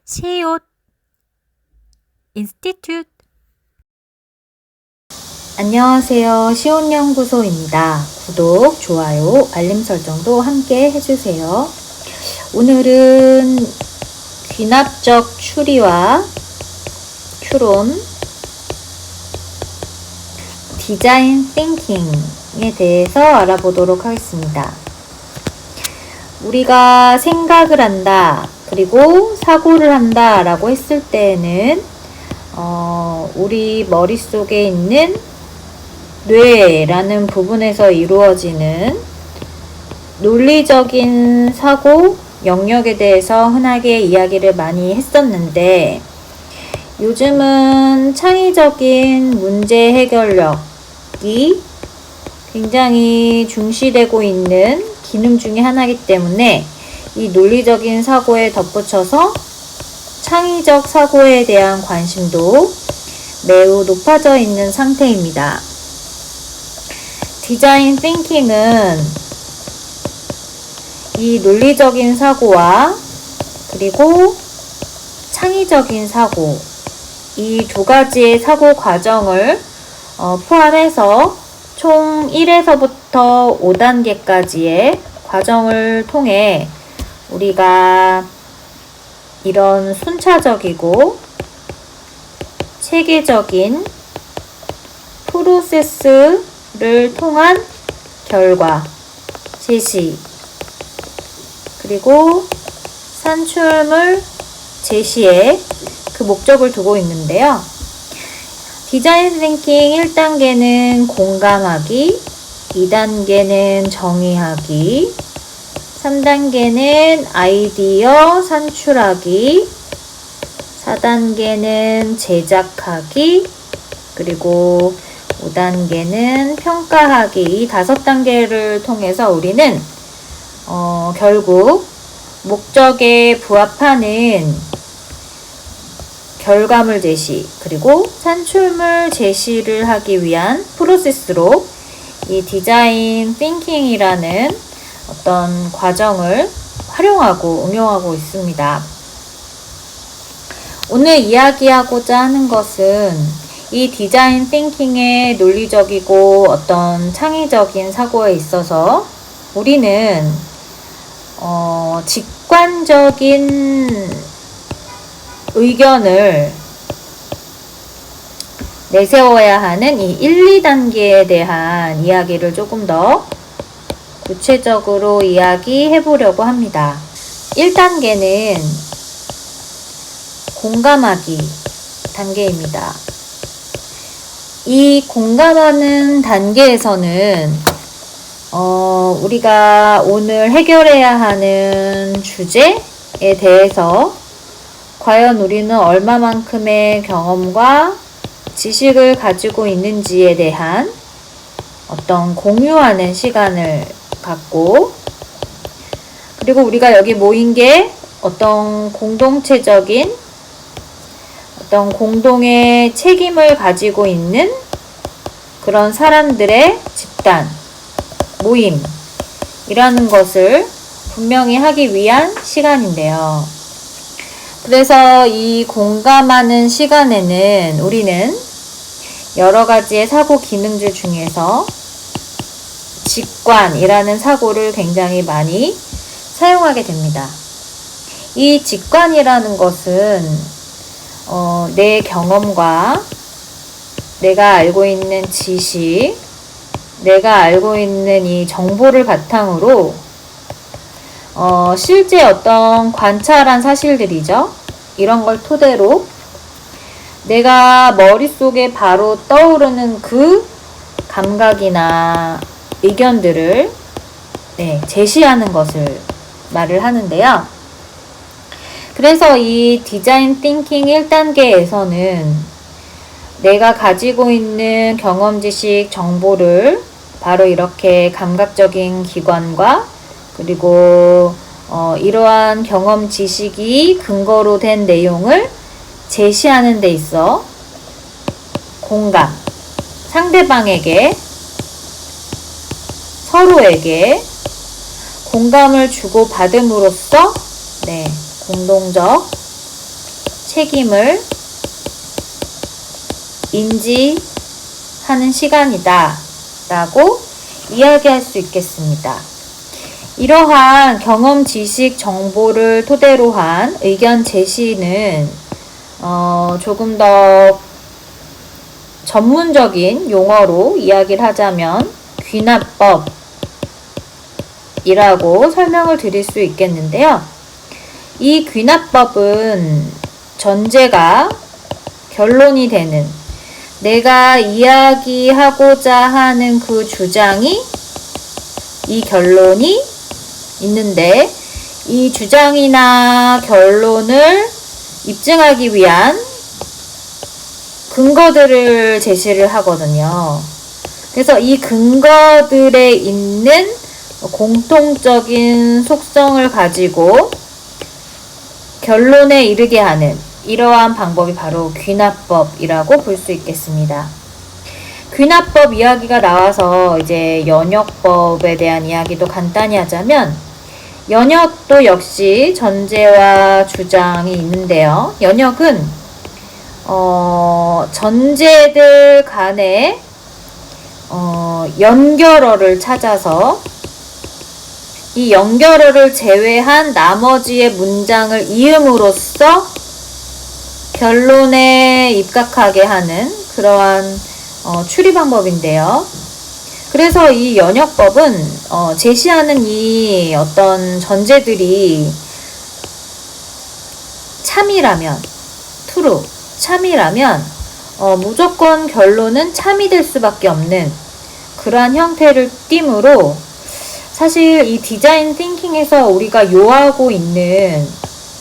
시옷 인스티튜트. 안녕하세요. 시온연구소입니다. 구독, 좋아요, 알림 설정도 함께 해주세요. 오늘은 귀납적 추리와 추론, 디자인 띵킹에 대해서 알아보도록 하겠습니다. 우리가 생각을 한다, 그리고 사고를 한다 라고 했을 때에는 우리 머릿속에 있는 뇌라는 부분에서 이루어지는 논리적인 사고 영역에 대해서 흔하게 이야기를 많이 했었는데, 요즘은 창의적인 문제 해결력이 굉장히 중시되고 있는 기능 중에 하나이기 때문에 이 논리적인 사고에 덧붙여서 창의적 사고에 대한 관심도 매우 높아져 있는 상태입니다. 디자인 띵킹은 이 논리적인 사고와 그리고 창의적인 사고, 이 두 가지의 사고 과정을 포함해서 총 1에서부터 5단계까지의 과정을 통해 우리가 이런 순차적이고 체계적인 프로세스를 통한 결과, 제시, 그리고 산출물 제시에 그 목적을 두고 있는데요. 디자인 띵킹 1단계는 공감하기, 2단계는 정의하기, 3단계는 아이디어 산출하기, 4단계는 제작하기, 그리고 5단계는 평가하기, 이 5단계를 통해서 우리는 결국 목적에 부합하는 결과물 제시, 그리고 산출물 제시를 하기 위한 프로세스로 이 디자인 띵킹이라는 어떤 과정을 활용하고 응용하고 있습니다. 오늘 이야기하고자 하는 것은 이 디자인 띵킹의 논리적이고 어떤 창의적인 사고에 있어서 우리는 직관적인 의견을 내세워야 하는 이 1, 2단계에 대한 이야기를 조금 더 구체적으로 이야기해 보려고 합니다. 1단계는 공감하기 단계입니다. 이 공감하는 단계에서는 우리가 오늘 해결해야 하는 주제에 대해서 과연 우리는 얼마만큼의 경험과 지식을 가지고 있는지에 대한 어떤 공유하는 시간을 갖고, 그리고 우리가 여기 모인 게 어떤 공동체적인 어떤 공동의 책임을 가지고 있는 그런 사람들의 집단, 모임이라는 것을 분명히 하기 위한 시간인데요. 그래서 이 공감하는 시간에는 우리는 여러 가지의 사고 기능들 중에서 직관이라는 사고를 굉장히 많이 사용하게 됩니다. 이 직관이라는 것은 내 경험과 내가 알고 있는 지식, 내가 알고 있는 이 정보를 바탕으로 실제 어떤 관찰한 사실들이죠. 이런 걸 토대로 내가 머릿속에 바로 떠오르는 그 감각이나 의견들을 제시하는 것을 말을 하는데요. 그래서 이 디자인 띵킹 1단계에서는 내가 가지고 있는 경험, 지식, 정보를 바로 이렇게 감각적인 기관과 그리고 이러한 경험, 지식이 근거로 된 내용을 제시하는 데 있어 공감, 상대방에게, 서로에게 공감을 주고받음으로써 공동적 책임을 인지하는 시간이다 라고 이야기할 수 있겠습니다. 이러한 경험, 지식, 정보를 토대로 한 의견 제시는 조금 더 전문적인 용어로 이야기를 하자면 귀납법이라고 설명을 드릴 수 있겠는데요. 이 귀납법은 전제가 결론이 되는, 내가 이야기하고자 하는 그 주장이, 이 결론이 있는데, 이 주장이나 결론을 입증하기 위한 근거들을 제시를 하거든요. 그래서 이 근거들에 있는 공통적인 속성을 가지고 결론에 이르게 하는 이러한 방법이 바로 귀납법이라고 볼 수 있겠습니다. 귀납법 이야기가 나와서 이제 연역법에 대한 이야기도 간단히 하자면, 연역도 역시 전제와 주장이 있는데요. 연역은 전제들 간의 연결어를 찾아서 이 연결어를 제외한 나머지의 문장을 이음으로써 결론에 입각하게 하는 그러한 추리 방법인데요. 그래서 이 연역법은 제시하는 이 어떤 전제들이 참이라면, true, 참이라면 무조건 결론은 참이 될 수밖에 없는 그러한 형태를 띠므로, 사실 이 디자인 띵킹에서 우리가 요하고 있는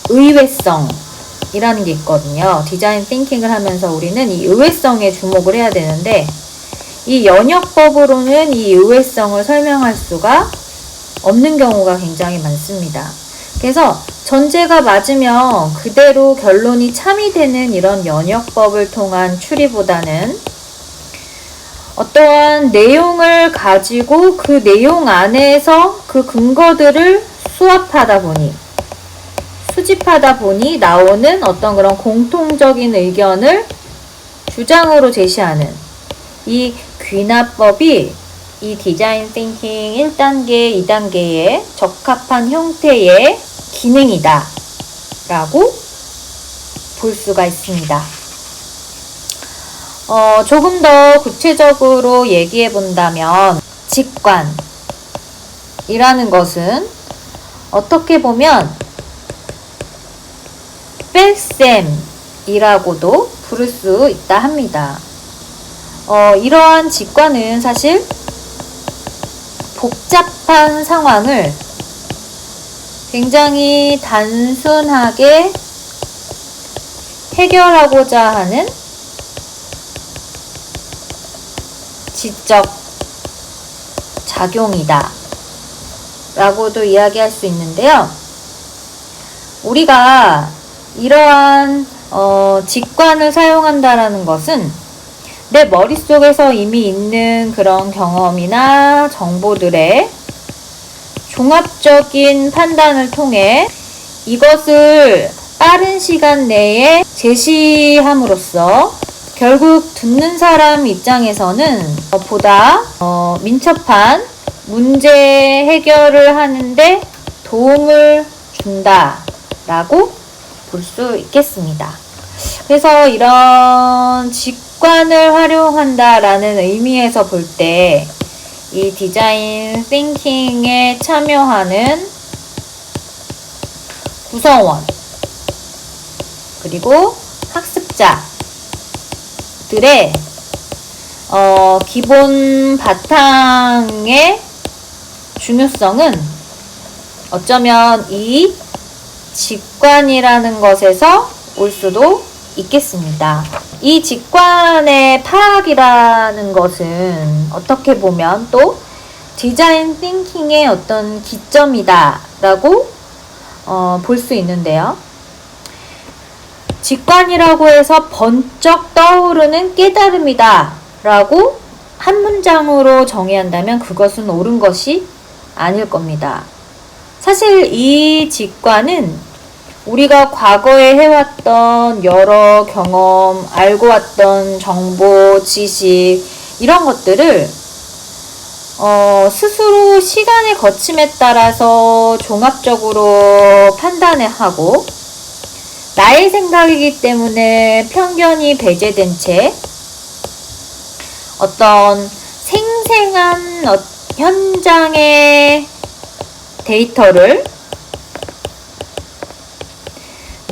의외성이라는 게 있거든요. 디자인 띵킹을 하면서 우리는 이 의외성에 주목을 해야 되는데, 이 연역법으로는 이 의외성을 설명할 수가 없는 경우가 굉장히 많습니다. 그래서 전제가 맞으면 그대로 결론이 참이 되는 이런 연역법을 통한 추리보다는 어떠한 내용을 가지고 그 내용 안에서 그 근거들을 수집하다 보니 나오는 어떤 그런 공통적인 의견을 주장으로 제시하는 이 귀납법이 이 디자인 띵킹 1단계, 2단계에 적합한 형태의 기능이다 라고 볼 수가 있습니다. 조금 더 구체적으로 얘기해 본다면, 직관이라는 것은 어떻게 보면 뺄셈이라고도 부를 수 있다 합니다. 이러한 직관은 사실 복잡한 상황을 굉장히 단순하게 해결하고자 하는 지적 작용이다 라고도 이야기할 수 있는데요. 우리가 이러한 직관을 사용한다라는 것은 내 머릿속에서 이미 있는 그런 경험이나 정보들의 종합적인 판단을 통해 이것을 빠른 시간 내에 제시함으로써 결국 듣는 사람 입장에서는 보다 민첩한 문제 해결을 하는데 도움을 준다라고 볼 수 있겠습니다. 그래서 이런 직관을 활용한다라는 의미에서 볼 때 이 디자인 띵킹에 참여하는 구성원 그리고 학습자들의 기본 바탕의 중요성은 어쩌면 이 직관이라는 것에서 올 수도 있겠습니다. 이 직관의 파악이라는 것은 어떻게 보면 또 디자인 띵킹의 어떤 기점이다 라고 볼 수 있는데요. 직관이라고 해서 번쩍 떠오르는 깨달음이다 라고 한 문장으로 정의한다면 그것은 옳은 것이 아닐 겁니다. 사실 이 직관은 우리가 과거에 해왔던 여러 경험, 알고 왔던 정보, 지식, 이런 것들을 스스로 시간의 거침에 따라서 종합적으로 판단을 하고, 나의 생각이기 때문에 편견이 배제된 채 어떤 생생한 현장의 데이터를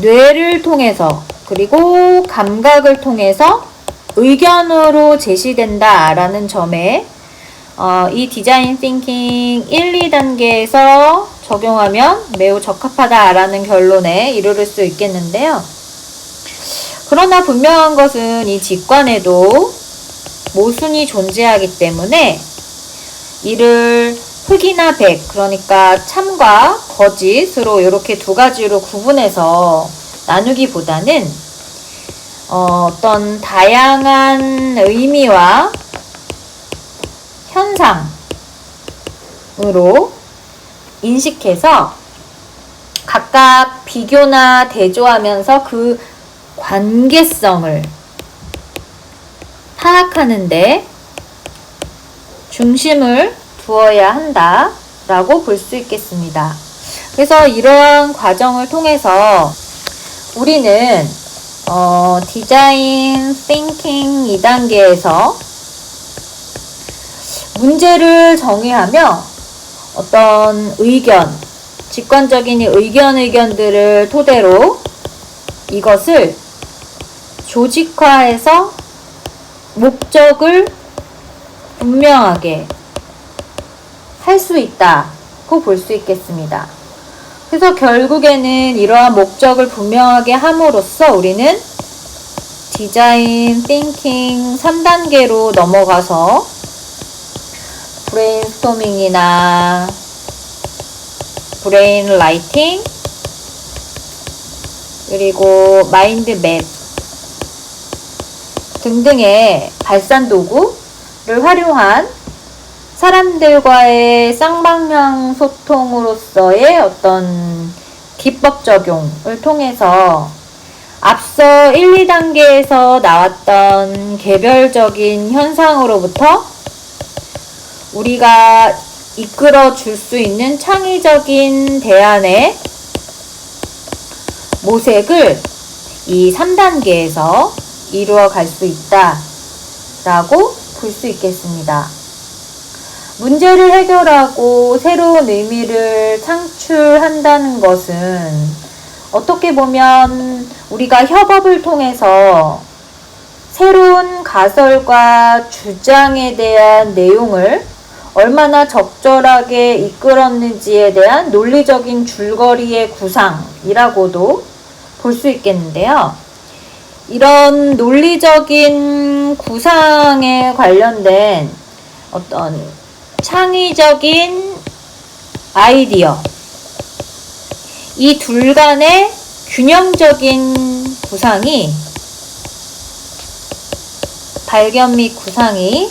뇌를 통해서 그리고 감각을 통해서 의견으로 제시된다 라는 점에 이 디자인 띵킹 1, 2단계에서 적용하면 매우 적합하다 라는 결론에 이르를 수 있겠는데요. 그러나 분명한 것은 이 직관에도 모순이 존재하기 때문에 이를 흑이나 백, 그러니까 참과 거짓으로 이렇게 두 가지로 구분해서 나누기보다는 어떤 다양한 의미와 현상으로 인식해서 각각 비교나 대조하면서 그 관계성을 파악하는데 중심을 두어야 한다 라고 볼 수 있겠습니다. 그래서 이러한 과정을 통해서 우리는 디자인 띵킹 2단계에서 문제를 정의하며 어떤 의견, 직관적인 의견들을 토대로 이것을 조직화해서 목적을 분명하게 할 수 있다고 볼 수 있겠습니다. 그래서 결국에는 이러한 목적을 분명하게 함으로써 우리는 디자인 띵킹 3단계로 넘어가서 브레인스토밍이나 브레인 라이팅 그리고 마인드맵 등등의 발산 도구를 활용한 사람들과의 쌍방향 소통으로서의 어떤 기법 적용을 통해서 앞서 1, 2단계에서 나왔던 개별적인 현상으로부터 우리가 이끌어 줄 수 있는 창의적인 대안의 모색을 이 3단계에서 이루어 갈 수 있다라고 볼 수 있겠습니다. 문제를 해결하고 새로운 의미를 창출한다는 것은 어떻게 보면 우리가 협업을 통해서 새로운 가설과 주장에 대한 내용을 얼마나 적절하게 이끌었는지에 대한 논리적인 줄거리의 구상이라고도 볼 수 있겠는데요. 이런 논리적인 구상에 관련된 어떤 창의적인 아이디어, 이 둘 간의 균형적인 구상이 발견 및 구상이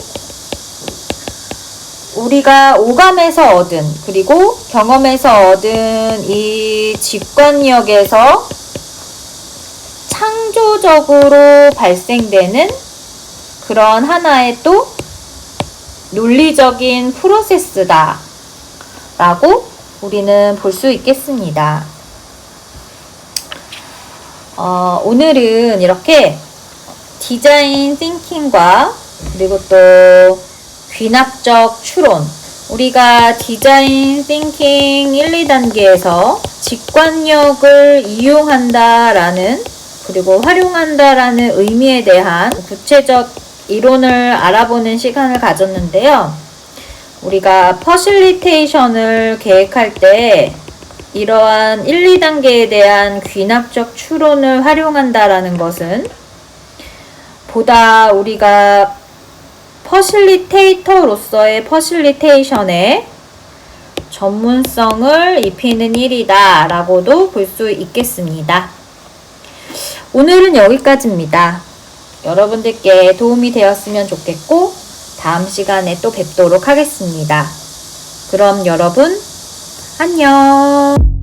우리가 오감에서 얻은 그리고 경험에서 얻은 이 직관력에서 창조적으로 발생되는 그런 하나의 또 논리적인 프로세스다 라고 우리는 볼 수 있겠습니다. 오늘은 이렇게 디자인 띵킹과 그리고 또 귀납적 추론, 우리가 디자인 띵킹 1, 2단계에서 직관력을 이용한다라는 그리고 활용한다라는 의미에 대한 구체적 이론을 알아보는 시간을 가졌는데요. 우리가 퍼실리테이션을 계획할 때 이러한 1, 2단계에 대한 귀납적 추론을 활용한다라는 것은 보다 우리가 퍼실리테이터로서의 퍼실리테이션에 전문성을 입히는 일이다 라고도 볼 수 있겠습니다. 오늘은 여기까지입니다. 여러분들께 도움이 되었으면 좋겠고 다음 시간에 또 뵙도록 하겠습니다. 그럼 여러분 안녕.